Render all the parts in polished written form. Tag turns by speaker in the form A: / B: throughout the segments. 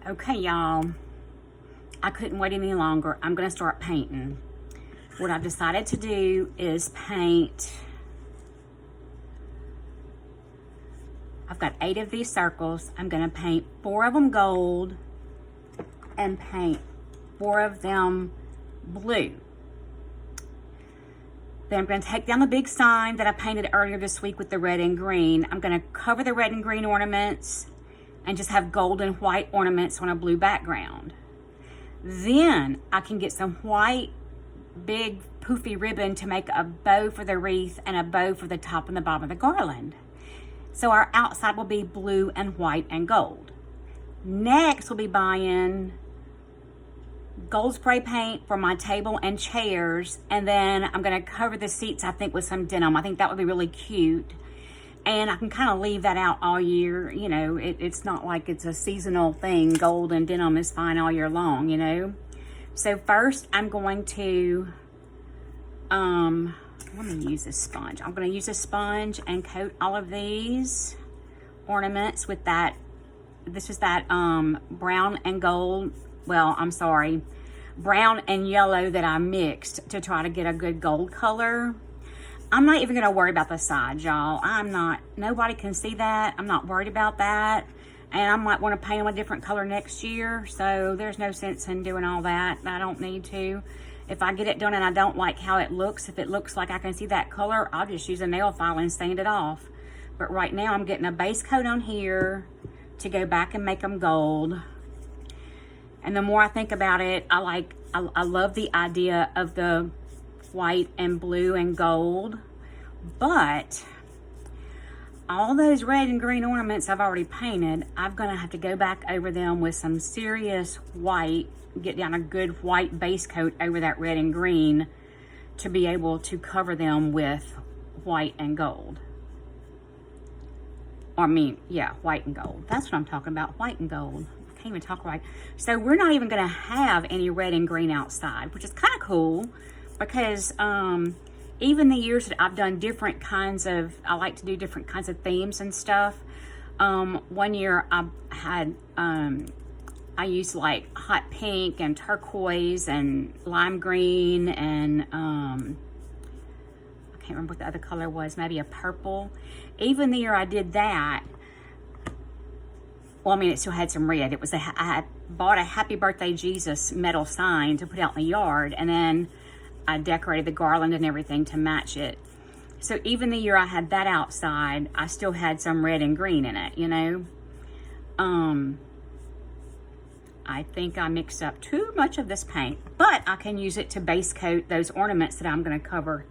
A: Okay, y'all, I couldn't wait any longer. I'm gonna start painting. What I've decided to do is paint, I've got 8 of these circles. I'm gonna paint 4 of them gold and paint 4 of them blue. Then I'm gonna take down the big sign that I painted earlier this week with the red and green. I'm gonna cover the red and green ornaments and just have gold and white ornaments on a blue background. Then I can get some white, big, poofy ribbon to make a bow for the wreath and a bow for the top and the bottom of the garland. So our outside will be blue and white and gold. Next, we'll be buying gold spray paint for my table and chairs, and then I'm gonna cover the seats, I think, with some denim. I think that would be really cute. And I can kind of leave that out all year. You know, it's not like it's a seasonal thing. Gold and denim is fine all year long, you know. So first I'm going to, let me use this sponge. I'm going to use a sponge and coat all of these ornaments with that. This is that brown and gold. Well, I'm sorry, brown and yellow that I mixed to try to get a good gold color. I'm not even going to worry about the sides, y'all. Nobody can see that. I'm not worried about that. And I might want to paint them a different color next year. So there's no sense in doing all that. I don't need to. If I get it done and I don't like how it looks, if it looks like I can see that color, I'll just use a nail file and sand it off. But right now I'm getting a base coat on here to go back and make them gold. And the more I think about it, I love the idea of the white and blue and gold, but all those red and green ornaments I've already painted, I'm gonna have to go back over them with some serious white, get down a good white base coat over that red and green to be able to cover them with white and gold. Or white and gold. That's what I'm talking about, white and gold. I can't even talk right. So we're not even gonna have any red and green outside, which is kind of cool. Because even the years that I've done different kinds of, I like to do different kinds of themes and stuff. One year I had, I used like hot pink and turquoise and lime green and I can't remember what the other color was, maybe a purple. Even the year I did that, well, I mean, it still had some red. I had bought a Happy Birthday Jesus metal sign to put out in the yard, and then I decorated the garland and everything to match it. So even the year I had that outside, I still had some red and green in it, you know. I think I mixed up too much of this paint, but I can use it to base coat those ornaments that I'm gonna cover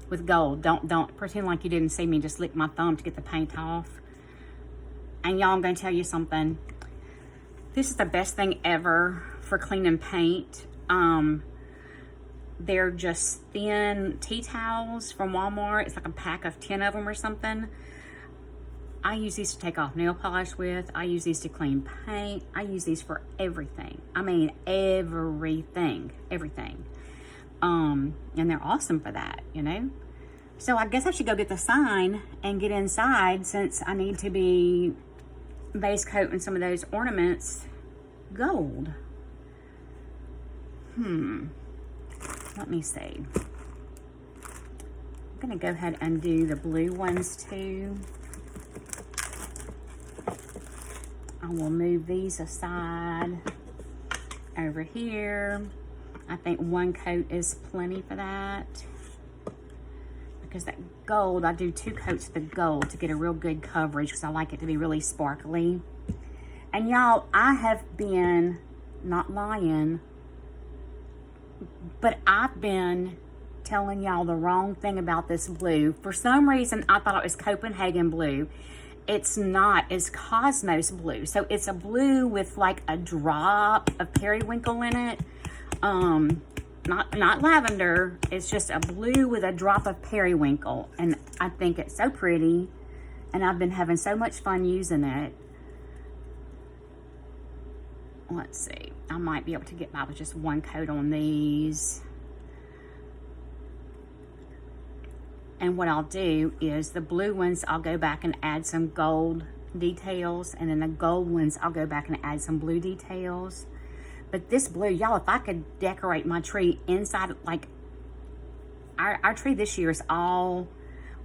A: with gold. Don't pretend like you didn't see me just lick my thumb to get the paint off. And y'all, I'm gonna tell you something. This is the best thing ever for cleaning paint. They're just thin tea towels from Walmart. It's like a pack of 10 of them or something. I use these to take off nail polish with. I use these to clean paint. I use these for everything. I mean, everything. And they're awesome for that, you know? So I guess I should go get the sign and get inside since I need to be base coating some of those ornaments gold. Let me see. I'm gonna go ahead and do the blue ones too. I will move these aside over here. I think 1 coat is plenty for that. Because that gold, I do 2 coats of the gold to get a real good coverage because I like it to be really sparkly. And y'all, I have been, not lying, but I've been telling y'all the wrong thing about this blue. For some reason, I thought it was Copenhagen blue. It's not. It's Cosmos blue. So it's a blue with like a drop of periwinkle in it. Not lavender. It's just a blue with a drop of periwinkle. And I think it's so pretty. And I've been having so much fun using it. Let's see. I might be able to get by with just 1 coat on these. And what I'll do is the blue ones, I'll go back and add some gold details, and then the gold ones, I'll go back and add some blue details. But this blue, y'all, if I could decorate my tree inside, like, our tree this year is all,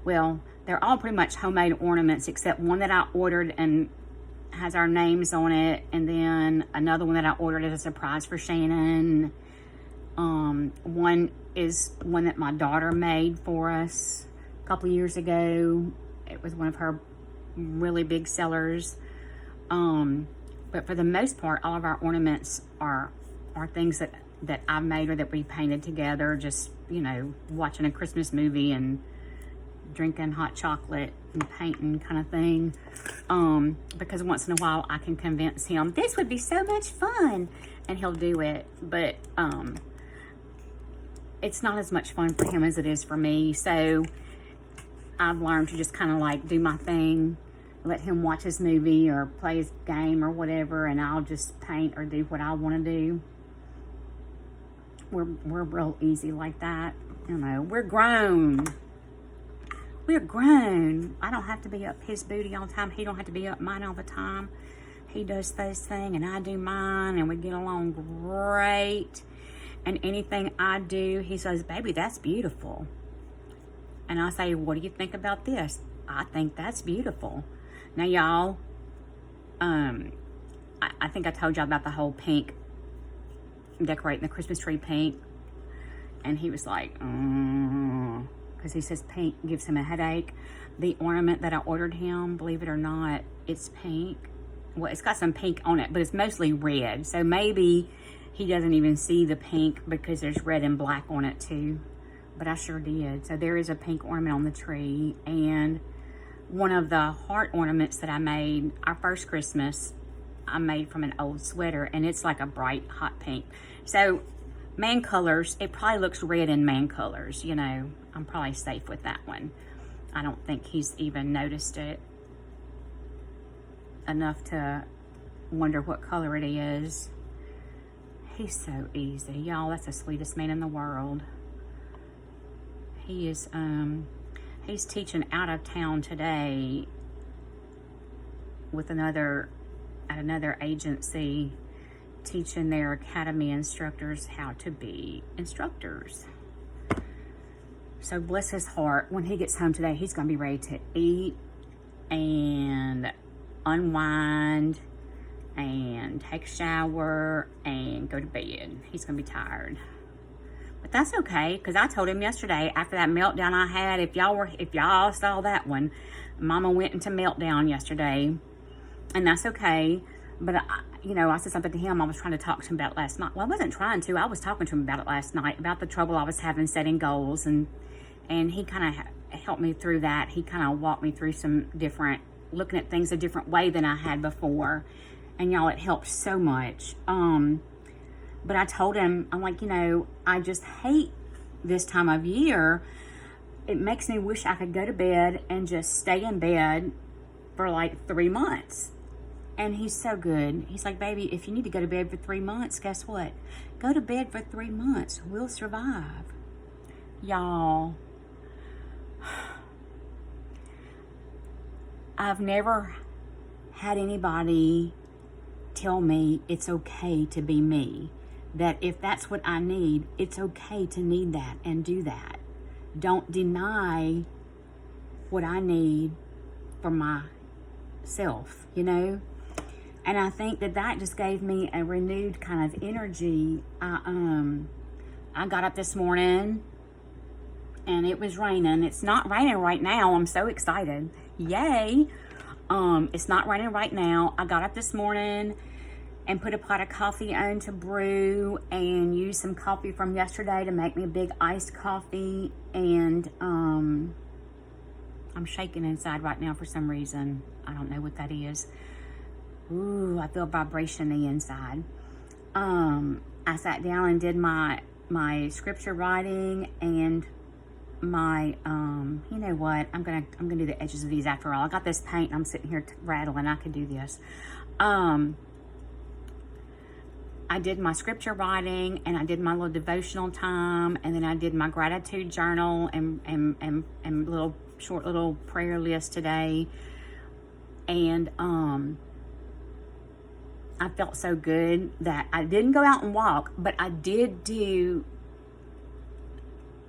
A: well, they're all pretty much homemade ornaments, except one that I ordered and has our names on it, and then another one that I ordered as a surprise for Shannon. One is one that my daughter made for us a couple of years ago. It was one of her really big sellers. But for the most part, all of our ornaments are things that I've made or that we painted together, just, you know, watching a Christmas movie and drinking hot chocolate and painting kind of thing. Because once in a while I can convince him, this would be so much fun, and he'll do it. But it's not as much fun for him as it is for me. So I've learned to just kind of like do my thing, let him watch his movie or play his game or whatever, and I'll just paint or do what I want to do. We're real easy like that. You know, we're grown. We're grown. I don't have to be up his booty all the time. He don't have to be up mine all the time. He does his thing and I do mine, and we get along great. And anything I do, he says, baby, that's beautiful. And I say, what do you think about this? I think that's beautiful. Now, y'all, I think I told y'all about the whole pink, decorating the Christmas tree pink. And he was like, because he says pink gives him a headache. The ornament that I ordered him, believe it or not, it's pink. Well, it's got some pink on it, but it's mostly red. So maybe he doesn't even see the pink because there's red and black on it too. But I sure did. So there is a pink ornament on the tree. And one of the heart ornaments that I made, our first Christmas, I made from an old sweater, and it's like a bright hot pink. So man colors, it probably looks red in man colors, you know. I'm probably safe with that one. I don't think he's even noticed it enough to wonder what color it is. He's so easy, y'all. That's the sweetest man in the world. He is, he's teaching out of town today with another agency, teaching their academy instructors how to be instructors. So bless his heart, when he gets home today, he's going to be ready to eat and unwind and take a shower and go to bed. He's going to be tired. But that's okay, because I told him yesterday, after that meltdown I had, if y'all saw that one, Mama went into meltdown yesterday, and that's okay. But I said something to him. I was trying to talk to him about last night. Well, I wasn't trying to. I was talking to him about it last night, about the trouble I was having setting goals, and he kind of helped me through that. He kind of walked me through some different, looking at things a different way than I had before. And y'all, it helped so much. But I told him, I'm like, I just hate this time of year. It makes me wish I could go to bed and just stay in bed for like 3 months. And he's so good. He's like, baby, if you need to go to bed for 3 months, guess what? Go to bed for 3 months. We'll survive. Y'all, I've never had anybody tell me it's okay to be me. That if that's what I need, it's okay to need that and do that. Don't deny what I need for myself, And I think that just gave me a renewed kind of energy. I got up this morning and it was raining. It's not raining right now. I'm so excited. Yay. It's not raining right now. I got up this morning and put a pot of coffee on to brew and used some coffee from yesterday to make me a big iced coffee. And I'm shaking inside right now for some reason. I don't know what that is. Ooh, I feel vibration in the inside. I sat down and did my scripture writing and my you know what, I'm gonna do the edges of these after all. I got this paint and I'm sitting here rattling. I could do this. I did my scripture writing and I did my little devotional time, and then I did my gratitude journal and short little prayer list today. And I felt so good that I didn't go out and walk, but I did do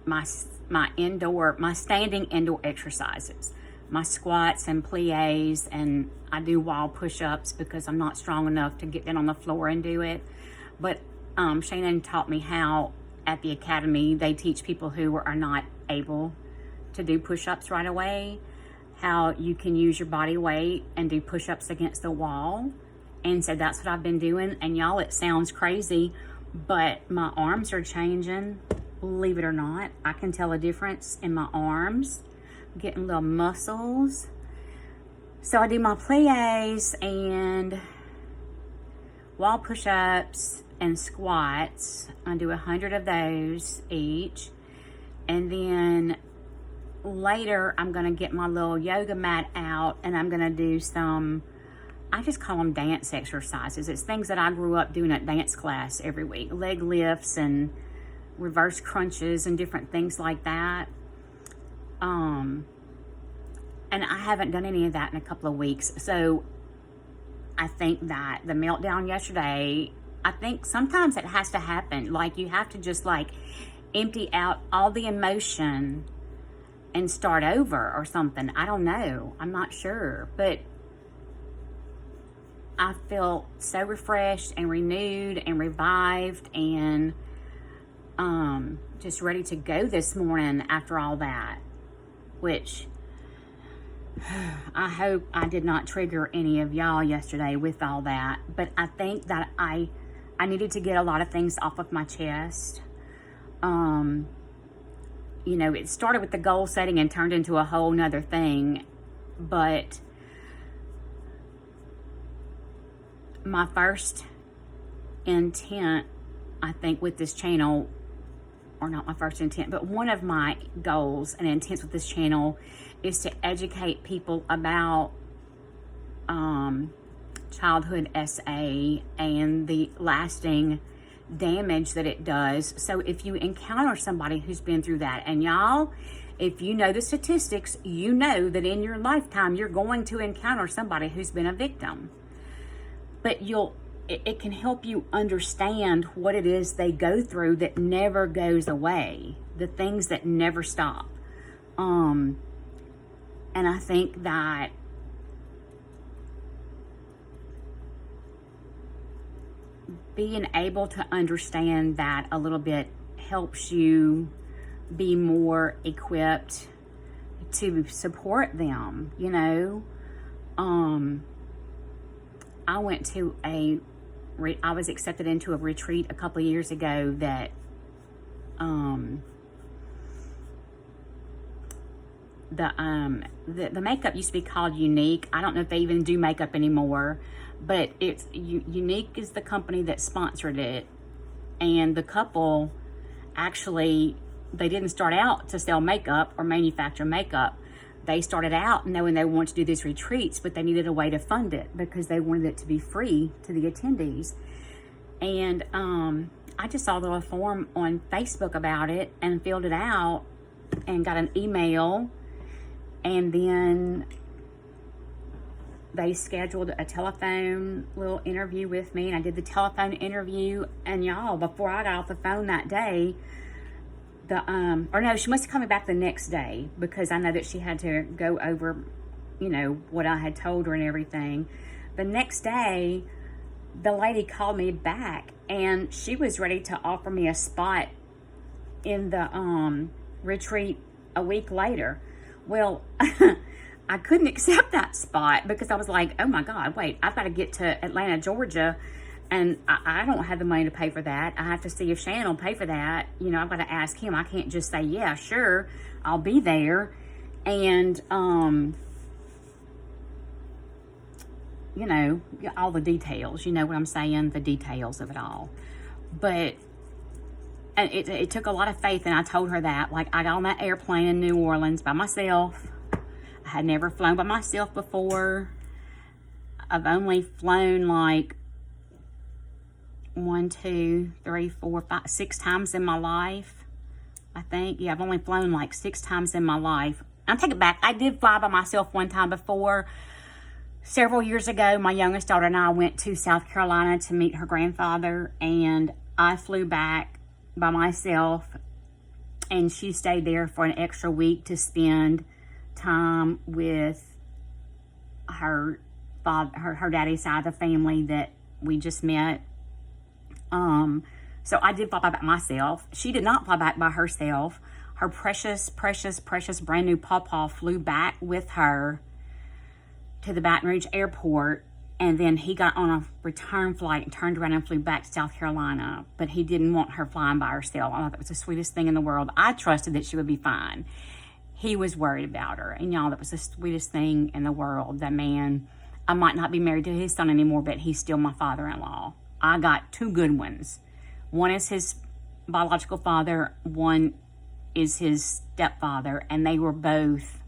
A: my standing indoor exercises, my squats and plies, and I do wall push-ups because I'm not strong enough to get down on the floor and do it. But Shannon taught me how at the academy they teach people who are not able to do push-ups right away, how you can use your body weight and do push-ups against the wall. And so that's what I've been doing. And y'all, it sounds crazy, but my arms are changing. Believe it or not, I can tell a difference in my arms. I'm getting little muscles. So I do my plies and wall push-ups and squats. I do 100 of those each. And then later, I'm going to get my little yoga mat out and I'm going to do some, I just call them dance exercises. It's things that I grew up doing at dance class every week. Leg lifts and reverse crunches and different things like that. And I haven't done any of that in a couple of weeks. So I think that the meltdown yesterday, I think sometimes it has to happen. Like you have to just like empty out all the emotion and start over or something. I don't know. I'm not sure. But I feel so refreshed and renewed and revived and just ready to go this morning after all that. Which I hope I did not trigger any of y'all yesterday with all that. But I think that I needed to get a lot of things off of my chest. You know, it started with the goal setting and turned into a whole nother thing. But my first intent, I think, with this channel, or not my first intent, but one of my goals and intents with this channel is to educate people about childhood SA and the lasting damage that it does. So if you encounter somebody who's been through that, and y'all, if you know the statistics, you know that in your lifetime you're going to encounter somebody who's been a victim. But it can help you understand what it is they go through that never goes away, the things that never stop. And I think that being able to understand that a little bit helps you be more equipped to support them, you know. I went to I was accepted into a retreat a couple of years ago that the makeup used to be called Unique. I don't know if they even do makeup anymore, but it's Unique is the company that sponsored it. And the couple, actually, they didn't start out to sell makeup or manufacture makeup. They started out knowing they wanted to do these retreats, but they needed a way to fund it because they wanted it to be free to the attendees. And I just saw the little form on Facebook about it and filled it out and got an email. And then they scheduled a telephone little interview with me, and I did the telephone interview. And y'all, before I got off the phone that day, or no, she must have come back the next day because I know that she had to go over, you know, what I had told her and everything. The next day, the lady called me back and she was ready to offer me a spot in the retreat a week later. Well, I couldn't accept that spot because I was like, oh my God, wait, I've got to get to Atlanta, Georgia. And I don't have the money to pay for that. I have to see if Shannon will pay for that. You know, I've got to ask him. I can't just say, yeah, sure, I'll be there. And, you know, all the details. You know what I'm saying? The details of it all. But and it took a lot of faith. And I told her that. Like, I got on that airplane in New Orleans by myself. I had never flown by myself before. I've only flown like 1, 2, 3, 4, 5, 6 times in my life, I think. Yeah, I've only flown like 6 times in my life. I'll take it back. I did fly by myself one time before. Several years ago, my youngest daughter and I went to South Carolina to meet her grandfather, and I flew back by myself, and she stayed there for an extra week to spend time with her father, her daddy's side of the family that we just met. So I did fly back myself. She did not fly back by herself. Her precious, precious, precious brand new pawpaw flew back with her to the Baton Rouge airport, and then he got on a return flight and turned around and flew back to South Carolina. But he didn't want her flying by herself. I thought that was the sweetest thing in the world. I trusted that she would be fine. He was worried about her, and y'all, that was the sweetest thing in the world. That man, I might not be married to his son anymore, but he's still my father-in-law. I got two good ones. One is his biological father, one is his stepfather, and they were both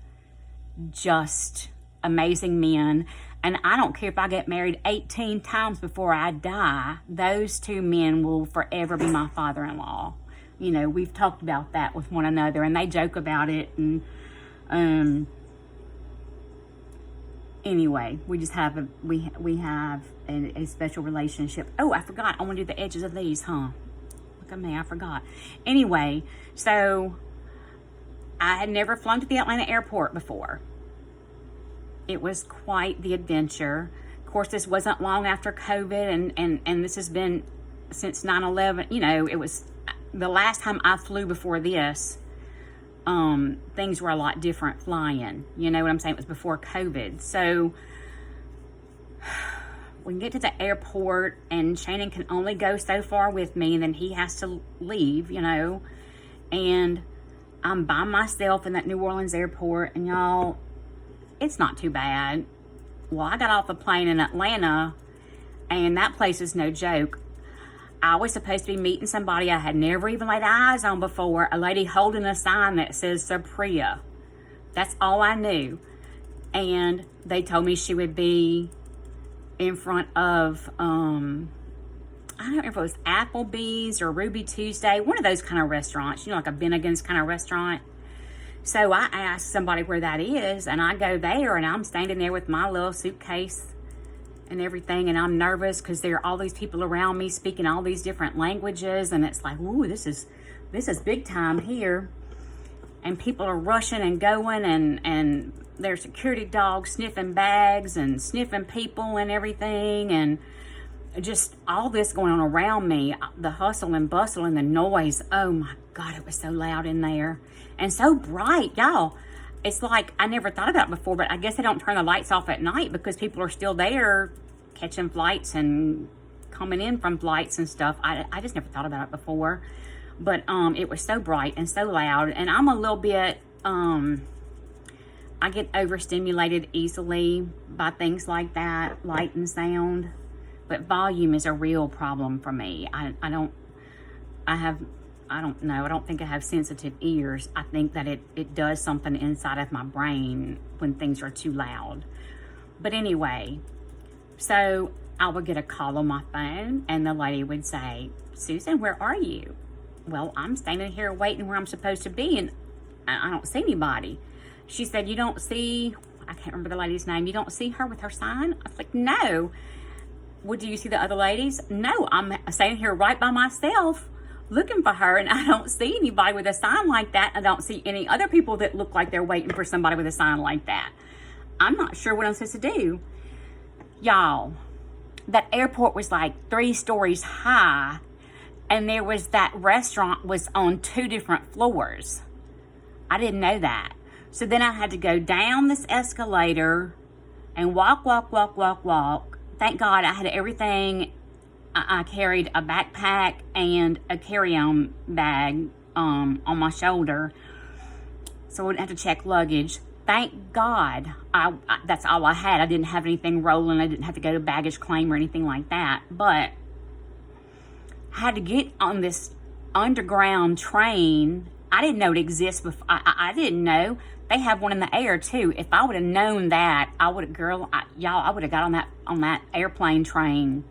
A: just amazing men. And I don't care if I get married 18 times before I die, those two men will forever be my father-in-law. You know, we've talked about that with one another, and they joke about it. And anyway, we just have we have a special relationship. Oh, I forgot. I want to do the edges of these, huh? Look at me, I forgot. Anyway, so I had never flown to the Atlanta airport before. It was quite the adventure. Of course, this wasn't long after COVID, and this has been since 9/11. You know, it was the last time I flew before this. Things were a lot different flying. You know what I'm saying? It was before COVID. So we get to the airport, and Shannon can only go so far with me, and then he has to leave, you know. And I'm by myself in that New Orleans airport, and y'all, it's not too bad. Well, I got off the plane in Atlanta, and that place is no joke. I was supposed to be meeting somebody I had never even laid eyes on before, a lady holding a sign that says Supriya. That's all I knew. And they told me she would be in front of, I don't know if it was Applebee's or Ruby Tuesday, one of those kind of restaurants, you know, like a Bennigan's kind of restaurant. So I asked somebody where that is, and I go there, and I'm standing there with my little suitcase and everything, and I'm nervous because there are all these people around me speaking all these different languages, and it's like, ooh, this is big time here. And people are rushing and going, and there's security dogs sniffing bags and sniffing people and everything, and just all this going on around me, the hustle and bustle and the noise. Oh my God, it was so loud in there and so bright, y'all. It's like, I never thought about it before, but I guess they don't turn the lights off at night because people are still there catching flights and coming in from flights and stuff. I just never thought about it before. But it was so bright and so loud. And I'm a little bit, I get overstimulated easily by things like that, light and sound. But volume is a real problem for me. I don't know. I don't think I have sensitive ears. I think that it does something inside of my brain when things are too loud. But anyway, so I would get a call on my phone, and the lady would say, Susan, where are you? Well, I'm standing here waiting where I'm supposed to be, and I don't see anybody. She said, you don't see, I can't remember the lady's name, you don't see her with her sign? I was like, no. Well, do you see the other ladies? No, I'm standing here right by myself looking for her, and I don't see anybody with a sign like that. I don't see any other people that look like they're waiting for somebody with a sign like that. I'm not sure what I'm supposed to do. Y'all, that airport was like 3 stories high, and there was that restaurant was on 2 different floors. I didn't know that. So then I had to go down this escalator and walk. Thank God I had everything. I carried a backpack and a carry-on bag on my shoulder, so I wouldn't have to check luggage. Thank God that's all I had. I didn't have anything rolling. I didn't have to go to baggage claim or anything like that. But I had to get on this underground train. I didn't know it existed before. I didn't know. They have one in the air too. If I would have known that, I would have, I would have got on that airplane train.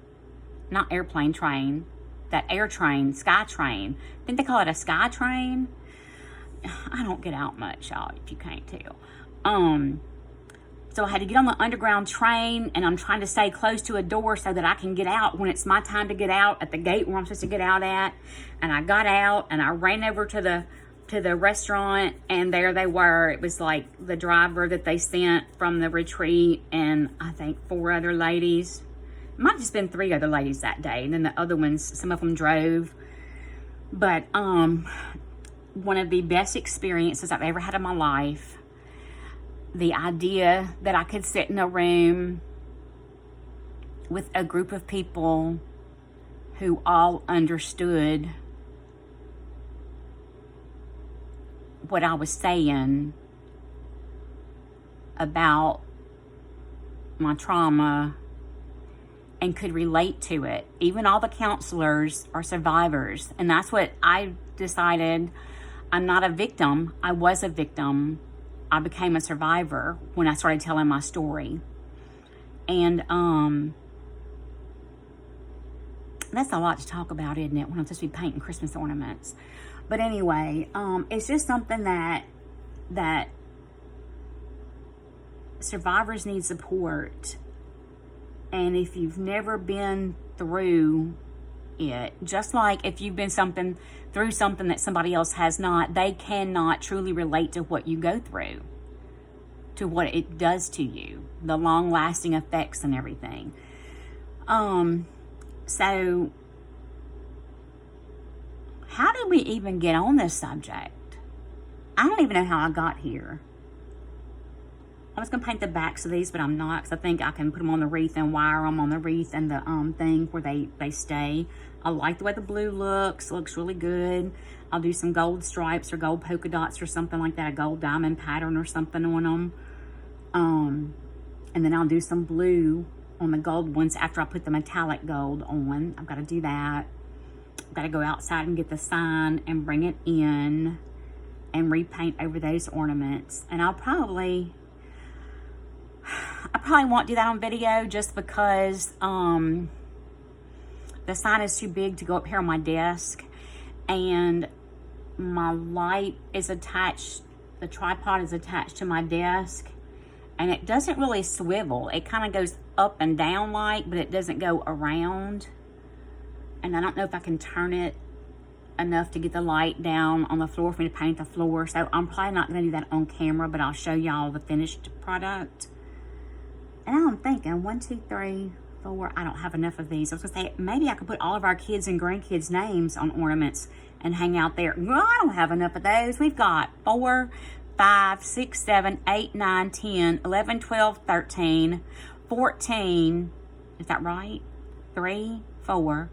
A: Not airplane train, that air train, sky train. I think they call it a sky train. I don't get out much, y'all, if you can't tell. So I had to get on the underground train, and I'm trying to stay close to a door so that I can get out when it's my time to get out at the gate where I'm supposed to get out at. And I got out, and I ran over to the restaurant, and there they were. It was like the driver that they sent from the retreat, and I think 4 other ladies. It might have just been 3 other ladies that day, and then the other ones, some of them drove. But one of the best experiences I've ever had in my life. The idea that I could sit in a room with a group of people who all understood what I was saying about my trauma and could relate to it. Even all the counselors are survivors. And that's what I decided. I'm not a victim. I was a victim. I became a survivor when I started telling my story. And that's a lot to talk about, isn't it, when I'm supposed to be painting Christmas ornaments. But anyway, it's just something that survivors need support. And if you've never been through it, just like if you've been through something that somebody else has not, they cannot truly relate to what you go through, to what it does to you, the long-lasting effects and everything. So how did we even get on this subject? I don't even know how I got here. I was going to paint the backs of these, but I'm not, because I think I can put them on the wreath and wire them on the wreath and the thing where they stay. I like the way the blue looks. It looks really good. I'll do some gold stripes or gold polka dots or something like that, a gold diamond pattern or something on them. And then I'll do some blue on the gold ones after I put the metallic gold on. I've got to do that. I've got to go outside and get the sign and bring it in and repaint over those ornaments. And I probably won't do that on video just because the sign is too big to go up here on my desk, and my light is attached, the tripod is attached to my desk, and it doesn't really swivel. It kind of goes up and down but it doesn't go around. And I don't know if I can turn it enough to get the light down on the floor for me to paint the floor. So I'm probably not going to do that on camera, but I'll show y'all the finished product. And I'm thinking 1, 2, 3, 4. I don't have enough of these. I was going to say, maybe I could put all of our kids' and grandkids' names on ornaments and hang out there. Well, I don't have enough of those. We've got 4, 5, 6, 7, 8, 9, 10, 11, 12, 13, 14. Is that right? 3, 4,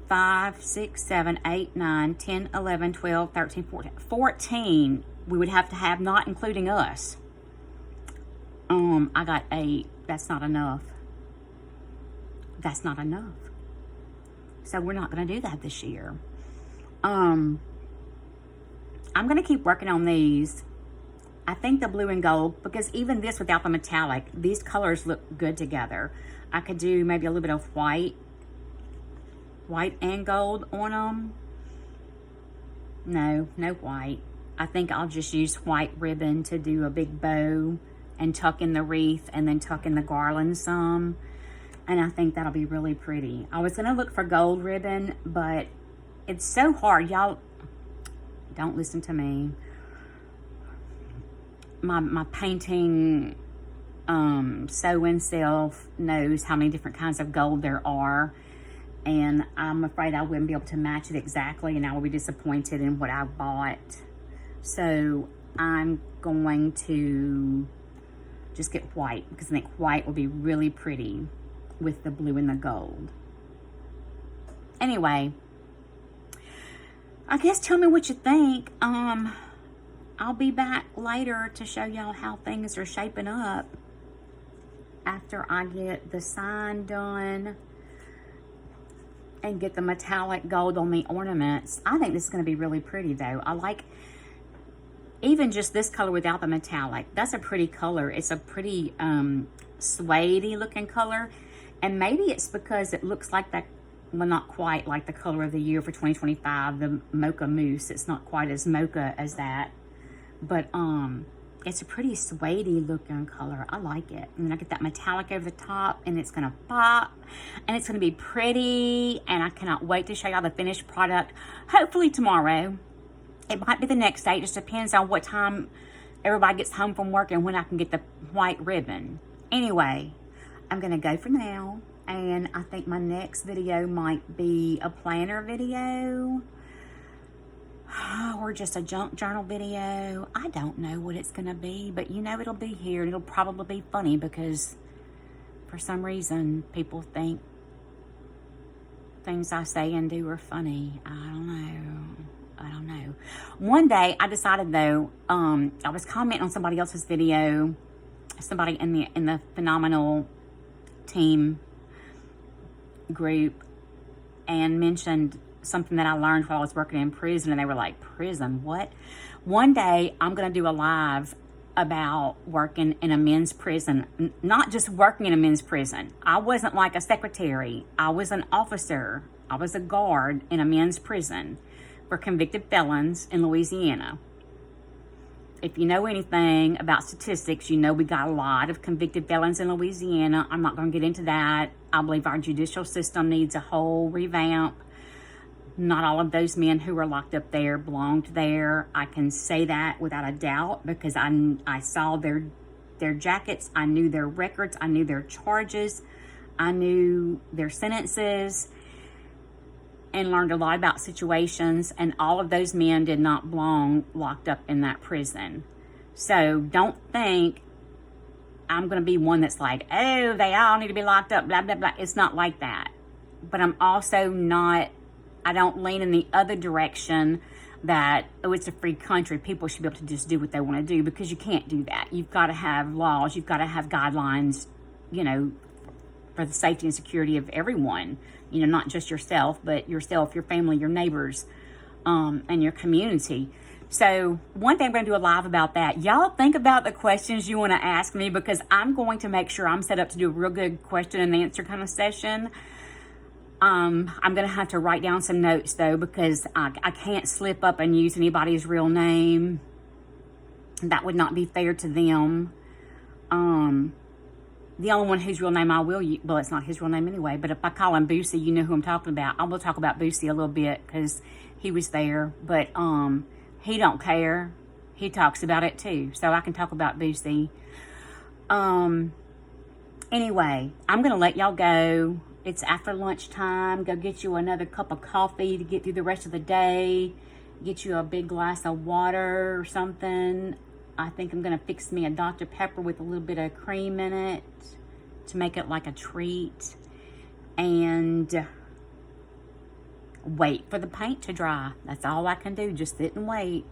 A: 5, 6, 7, 8, 9, 10, 11, 12, 13, 14. 14 we would have to have, not including us. I got 8. That's not enough. That's not enough. So we're not going to do that this year. I'm going to keep working on these. I think the blue and gold, because even this without the metallic, these colors look good together. I could do maybe a little bit of white and gold on them. No white. I think I'll just use white ribbon to do a big bow and tuck in the wreath and then tuck in the garland some. And I think that'll be really pretty. I was going to look for gold ribbon, but it's so hard. Y'all, don't listen to me. My painting sewing self knows how many different kinds of gold there are. And I'm afraid I wouldn't be able to match it exactly, and I will be disappointed in what I bought. So I'm going to just get white, because I think white will be really pretty with the blue and the gold. Anyway, I guess tell me what you think. I'll be back later to show y'all how things are shaping up after I get the sign done and get the metallic gold on the ornaments. I think this is going to be really pretty, though. I like even just this color without the metallic. That's a pretty color. It's a pretty suede-y looking color. And maybe it's because it looks like that, well, not quite like the color of the year for 2025, the Mocha Mousse. It's not quite as mocha as that. But It's a pretty suede looking color. I like it. And then I get that metallic over the top, and it's gonna pop, and it's gonna be pretty, and I cannot wait to show y'all the finished product. Hopefully tomorrow. It might be the next day. It just depends on what time everybody gets home from work and when I can get the white ribbon. Anyway, I'm gonna go for now, and I think my next video might be a planner video or just a junk journal video. I don't know what it's gonna be, but you know it'll be here, and it'll probably be funny because for some reason people think things I say and do are funny. I don't know. One day I decided though, I was commenting on somebody else's video, somebody in the Phenomenal team group, and mentioned something that I learned while I was working in prison, and they were like, prison, what? One day I'm gonna do a live about working in a men's prison. Not just working in a men's prison. I wasn't like a secretary. I was an officer. I was a guard in a men's prison for convicted felons in Louisiana. If you know anything about statistics, you know we got a lot of convicted felons in Louisiana. I'm not going to get into that. I believe our judicial system needs a whole revamp. Not all of those men who were locked up there belonged there. I can say that without a doubt because I saw their jackets. I knew their records. I knew their charges. I knew their sentences, and learned a lot about situations, and all of those men did not belong locked up in that prison. So don't think I'm going to be one that's like, oh, they all need to be locked up, blah, blah, blah. It's not like that. But I'm also not, I don't lean in the other direction that, oh, it's a free country. People should be able to just do what they want to do, because you can't do that. You've got to have laws. You've got to have guidelines, you know, for the safety and security of everyone. You know, not just yourself, but yourself, your family, your neighbors, and your community. So one day I'm going to do a live about that. Y'all think about the questions you want to ask me, because I'm going to make sure I'm set up to do a real good question and answer kind of session. I'm going to have to write down some notes though, because I can't slip up and use anybody's real name. That would not be fair to them. The only one whose real name I will use, well, it's not his real name anyway, but if I call him Boosie, you know who I'm talking about. I will talk about Boosie a little bit because he was there, but he don't care. He talks about it too, so I can talk about Boosie. Anyway, I'm going to let y'all go. It's after lunchtime. Go get you another cup of coffee to get through the rest of the day. Get you a big glass of water or something. I think I'm going to fix me a Dr. Pepper with a little bit of cream in it to make it like a treat. And wait for the paint to dry. That's all I can do. Just sit and wait.